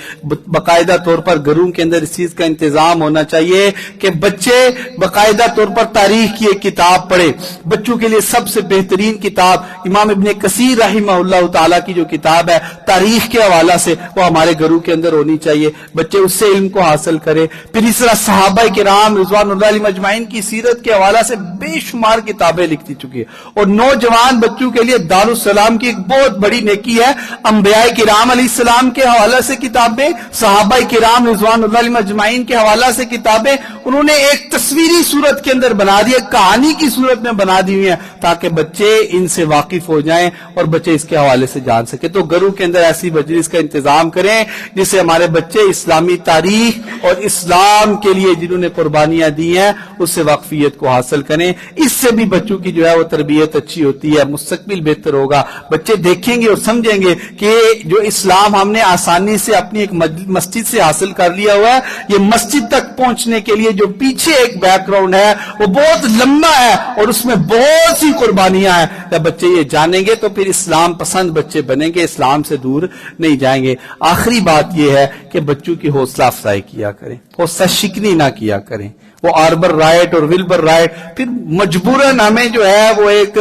باقاعدہ طور پر گھروں کے اندر اس چیز کا انتظام ہونا چاہیے کہ بچے باقاعدہ طور پر تاریخ کی ایک کتاب پڑھے. بچوں کے لیے سب سے بہترین کتاب امام ابن کثیر رحمہ اللہ تعالیٰ کی جو کتاب ہے تاریخ کے حوالے سے, وہ ہمارے گھروں کے اندر ہونی چاہیے. بچے اس سے علم کو حاصل کرے. پھر اس طرح صحابہ کرام رضوان اللہ علیہم اجمعین کی سیرت کے حوالے سے بے شمار کتابیں لکھی چکی ہے. اور نوجوان بچوں کے لیے دارالسلام کی ایک بہت بڑی نیکی ہے, انبیاء کرام علیہ السلام کے حوالے سے کتابیں, صحابہ کرام رضوان اللہ علیہم اجمعین کے حوالے سے کتابیں انہوں نے ایک تصویری صورت کے اندر بنا دی, کہانی کی صورت میں بنا دی ہوئی ہیں تاکہ بچے ان سے واقف ہو جائیں اور بچے اس کے حوالے سے جان سکے. تو گھروں کے اندر ایسی مجلس کا انتظام کریں جس سے ہمارے بچے اسلامی تاریخ اور اسلام کے لیے جنہوں نے قربانیاں دی ہیں اس سے واقفیت کو حاصل کریں. اس سے بھی بچوں کی جو ہے وہ تربیت اچھی ہوتی ہے, مستقبل بہتر ہوگا. بچے دیکھیں گے اور سمجھیں گے کہ جو اسلام ہم نے آسانی سے اپنی ایک مسجد سے حاصل کر لیا ہوا ہے, یہ مسجد تک پہنچنے کے لیے جو پیچھے ایک بیک گراؤنڈ ہے وہ بہت لمبا ہے اور اس میں بہت سی قربانیاں ہیں. جب بچے یہ جانیں گے تو پھر اسلام پسند بچے بنیں گے, اسلام سے دور نہیں جائیں گے. آخری بات یہ ہے کہ بچوں کی حوصلہ افزائی کیا کریں, حوصلہ شکنی نہ کیا کریں. وہ آربر رائٹ اور ولبر رائٹ پھر مجبوراً ہمیں جو ہے وہ ایک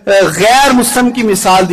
غیر مسلم کی مثال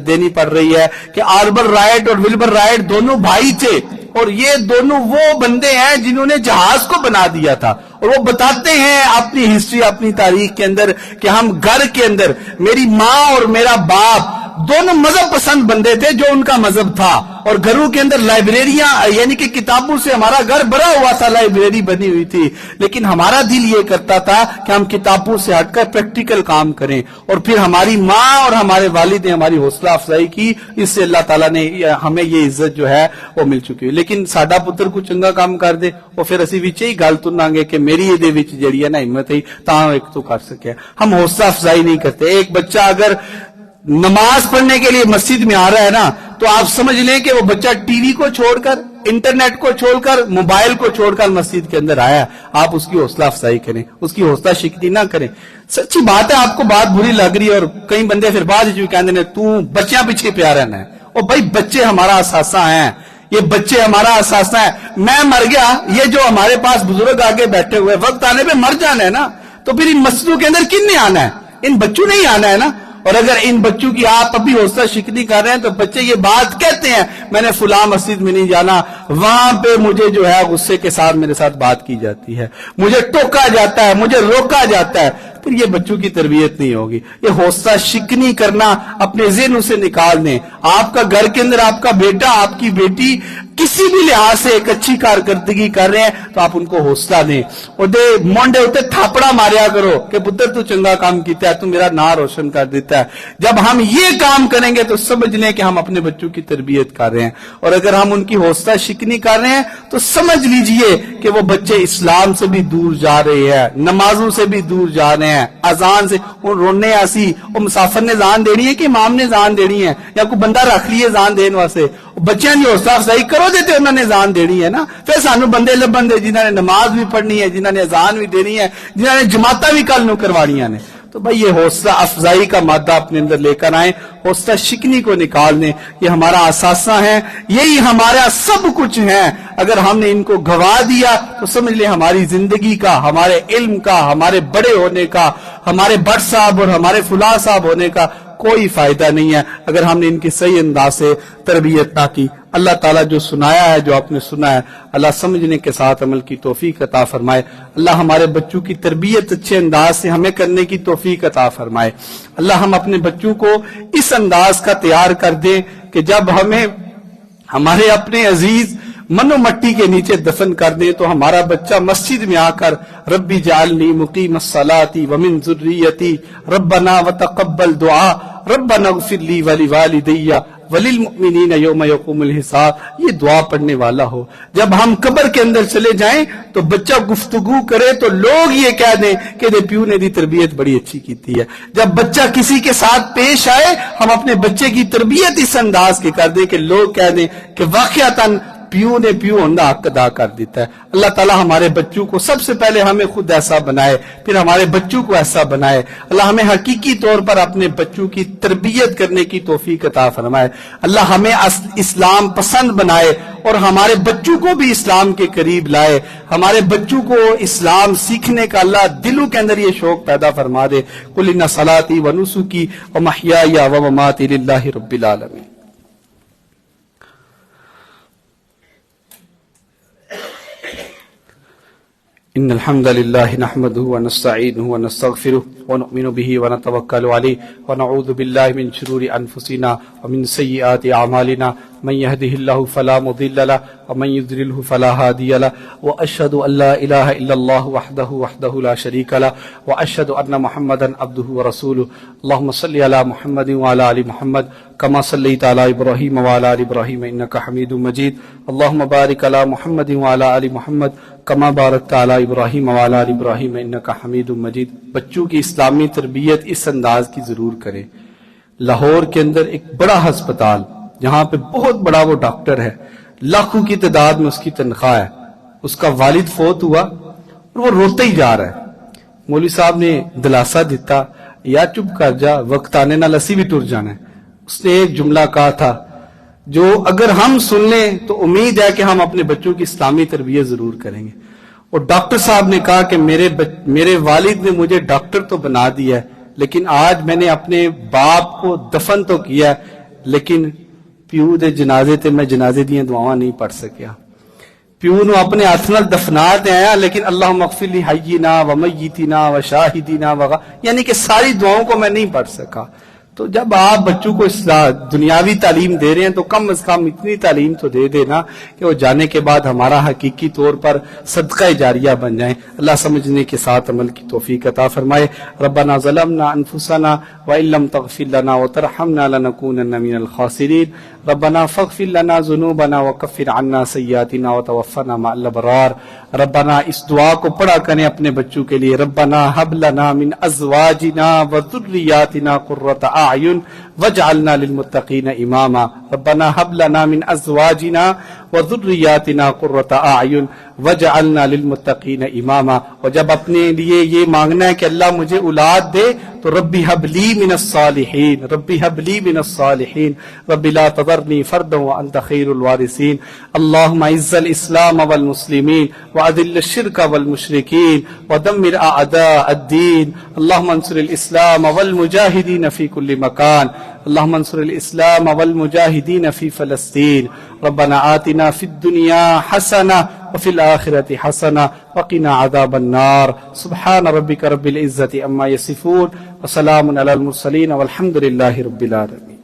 دینی پڑ رہی ہے کہ آربر رائٹ اور ولبر رائٹ دونوں بھائی تھے, اور یہ دونوں وہ بندے ہیں جنہوں نے جہاز کو بنا دیا تھا. اور وہ بتاتے ہیں اپنی ہسٹری اپنی تاریخ کے اندر کہ ہم گھر کے اندر میری ماں اور میرا باپ دونوں مذہب پسند بندے تھے جو ان کا مذہب تھا, اور گھروں کے اندر لائبریریاں یعنی کہ کتابوں سے ہمارا گھر بھرا ہوا تھا, لائبریری بنی ہوئی تھی, لیکن ہمارا دل یہ کرتا تھا کہ ہم کتابوں سے ہٹ کر پریکٹیکل کام کریں. اور پھر ہماری ماں اور ہمارے والد نے ہماری حوصلہ افزائی کی, اس سے اللہ تعالیٰ نے ہمیں یہ عزت جو ہے وہ مل چکی ہے. لیکن ساڈا پتر کو چنگا کام کر دے اور پھر اسی وچ ہی گل تناں گے کہ میری یہ وچ جڑی ہے نا ہمت ہے تاں ایک تو کر سکے. ہم حوصلہ افزائی نہیں کرتے. ایک بچہ اگر نماز پڑھنے کے لیے مسجد میں آ رہا ہے نا تو آپ سمجھ لیں کہ وہ بچہ ٹی وی کو چھوڑ کر, انٹرنیٹ کو چھوڑ کر, موبائل کو چھوڑ کر مسجد کے اندر آیا. آپ اس کی حوصلہ افزائی کریں, اس کی حوصلہ شکنی نہ کریں. سچی بات ہے, آپ کو بات بری لگ رہی ہے اور کئی بندے پھر بعد جو کہتے ہیں تو بچیاں پیچھے پہ آ رہنا ہے. اور بھائی بچے ہمارا اثاثہ ہیں, یہ بچے ہمارا اثاثہ ہے. میں مر گیا, یہ جو ہمارے پاس بزرگ آگے بیٹھے ہوئے وقت آنے پہ مر جانا ہے نا, تو پھر ان مسجدوں کے اندر کن نے آنا ہے؟ ان بچوں نے ہی آنا ہے نا. اور اگر ان بچوں کی آپ ابھی حوصلہ شکنی کر رہے ہیں تو بچے یہ بات کہتے ہیں میں نے فلاں مسجد میں نہیں جانا, وہاں پہ مجھے جو ہے غصے کے ساتھ میرے ساتھ بات کی جاتی ہے, مجھے ٹوکا جاتا ہے, مجھے روکا جاتا ہے. پھر یہ بچوں کی تربیت نہیں ہوگی. یہ حوصلہ شکنی کرنا اپنے ذہنوں سے نکال دیں. آپ کا گھر کے اندر آپ کا بیٹا آپ کی بیٹی کسی بھی لحاظ سے ایک اچھی کارکردگی کر رہے ہیں تو آپ ان کو حوصلہ دیں اور دے مونڈے ہوتے تھاپڑا ماریا کرو کہ پتر تو چنگا کام کیتا ہے, تو میرا نام روشن کر دیتا ہے. جب ہم یہ کام کریں گے تو سمجھ لیں کہ ہم اپنے بچوں کی تربیت کر رہے ہیں. اور اگر ہم ان کی حوصلہ شکنی کر رہے ہیں تو سمجھ لیجئے کہ وہ بچے اسلام سے بھی دور جا رہے ہیں, نمازوں سے بھی دور جا رہے ہیں, اذان سے رونے ایسی وہ مسافر نے زان دینی ہے کہ امام نے زان دینی ہے یا کوئی بندہ رکھ لیے زان دین واسطے. بچیاں کی حوصلہ افزائی کرو دیتے انہوں نے زان دینی ہے نا. پھر سانو بندے لبن دے جنہوں نے نماز بھی پڑھنی ہے, جنہوں نے اذان بھی دینی ہے, جنہوں نے جماعتاں بھی کل نو کروانیاں نے. تو بھائی یہ حوصلہ افزائی کا مادہ اپنے اندر لے کر آئیں, حوصلہ شکنی کو نکال دیں. یہ ہمارا اثاثہ ہے, یہی ہمارا سب کچھ ہے. اگر ہم نے ان کو گوا دیا تو سمجھ لیں ہماری زندگی کا, ہمارے علم کا, ہمارے بڑے ہونے کا, ہمارے بٹ صاحب اور ہمارے فلاں صاحب ہونے کا کوئی فائدہ نہیں ہے اگر ہم نے ان کی صحیح انداز سے تربیت نہ کی. اللہ تعالیٰ جو سنایا ہے, جو آپ نے سنا ہے, اللہ سمجھنے کے ساتھ عمل کی توفیق عطا فرمائے. اللہ ہمارے بچوں کی تربیت اچھے انداز سے ہمیں کرنے کی توفیق عطا فرمائے. اللہ ہم اپنے بچوں کو اس انداز کا تیار کر دیں کہ جب ہمیں ہمارے اپنے عزیز منو مٹی کے نیچے دفن کر دیں تو ہمارا بچہ مسجد میں آ کر ربی جعلنی مقیم الصلاۃ ومن ذریتی ربنا وتقبل دعا ربنا اغفر لی ولوالدی وللمؤمنین یوم یقوم الحساب، یہ دعا پڑھنے والا ہو۔ جب ہم قبر کے اندر چلے جائیں تو بچہ گفتگو کرے تو لوگ یہ کہہ دیں کہ دے پیو نے دی تربیت بڑی اچھی کیتی ہے۔ جب بچہ کسی کے ساتھ پیش آئے ہم اپنے بچے کی تربیت اس انداز کی کر دیں کہ لوگ کہہ دیں کہ واقعتاً پیو نے پیو ہونا حق ادا کر دیتا ہے۔ اللہ تعالیٰ ہمارے بچوں کو سب سے پہلے ہمیں خود ایسا بنائے، پھر ہمارے بچوں کو ایسا بنائے۔ اللہ ہمیں حقیقی طور پر اپنے بچوں کی تربیت کرنے کی توفیق عطا فرمائے۔ اللہ ہمیں اسلام پسند بنائے اور ہمارے بچوں کو بھی اسلام کے قریب لائے۔ ہمارے بچوں کو اسلام سیکھنے کا اللہ دلوں کے اندر یہ شوق پیدا فرما دے۔ قل ان صلاتی و نسکی و محیای و مماتی للہ رب العالمین۔ ان الحمد لله نحمده ونستعينه ونستغفره ونؤمن به ونتوكل عليه ونعوذ بالله من شرور انفسنا ومن سيئات اعمالنا من يهده الله فلا مضل له ومن يضلل فلا هادي له واشهد ان لا اله الا الله وحده لا شريك له واشهد ان محمدا عبده ورسوله اللهم صل على محمد وعلى ال محمد كما صليت على ابراهيم وعلى ال ابراهيم انك حميد مجيد اللهم بارك على محمد وعلى ال محمد کما بارکت علی ابراہیم وعلی آل ابراہیم انک حمید مجید۔ بچوں کی اسلامی تربیت اس انداز کی ضرور کریں۔ لاہور کے اندر ایک بڑا ہسپتال جہاں پہ بہت بڑا وہ ڈاکٹر ہے، لاکھوں کی تعداد میں اس کی تنخواہ ہے، اس کا والد فوت ہوا اور وہ روتے ہی جا رہا ہے۔ مولوی صاحب نے دلاسا دیتا یا چپ کر جا، وقت آنے نال اسی بھی ٹر جانا ہے۔ اس نے ایک جملہ کہا تھا جو اگر ہم سن لیں تو امید ہے کہ ہم اپنے بچوں کی اسلامی تربیت ضرور کریں گے۔ اور ڈاکٹر صاحب نے کہا کہ میرے والد نے مجھے ڈاکٹر تو بنا دیا ہے، لیکن آج میں نے اپنے باپ کو دفن تو کیا ہے، لیکن پیو دے جنازے تے میں جنازے دیاں دعاواں نہیں پڑھ سکیا۔ پیو نو اپنے ہاتھ نال دفنا تے آیا، لیکن اللہم اغفر لی حینا و میتنا و شاہدینا یعنی کہ ساری دعاؤں کو میں نہیں پڑھ سکا۔ تو جب آپ بچوں کو دنیاوی تعلیم دے رہے ہیں تو کم از کم اتنی تعلیم تو دے دینا کہ وہ جانے کے بعد ہمارا حقیقی طور پر صدقہ جاریہ بن جائیں۔ اللہ سمجھنے کے ساتھ عمل کی توفیق عطا فرمائے۔ ربنا ظلمنا انفسنا وان لم تغفر لنا وترحمنا لنكونن من الخاسرین ربنا فاغفر لنا ذنوبنا وکفر عنا سیئاتنا وتوفنا مع الابرار۔ ربنا اس دعا کو پڑھا کریں اپنے بچوں کے لیے، ربنا هب لنا من ازواجنا وذریاتنا قرۃ اعین واجعلنا للمتقین اماما۔ ربنا هب لنا من ازواجنا وذریاتنا قرۃ اعین واجعلنا للمتقین اماما۔ اور جب اپنے لیے یہ مانگنا ہے کہ اللہ مجھے اولاد دے تو ربی هب لی من الصالحین، ربی هب لی من الصالحین، رب لا تذرنی فردا وانت خیر الوارثین۔ اللهم اعز الاسلام والمسلمین واذل الشرك والمشركين ودمر اعداء الدين اللهم انصر الاسلام والمجاهدين في كل مكان اللهم انصر الاسلام والمجاهدين في فلسطين ربنا آتنا في الدنيا حسنة وفي الآخرة حسنة وقنا عذاب النار سبحان ربك رب العزة عما يصفون وسلام على المرسلين والحمد لله رب العالمين۔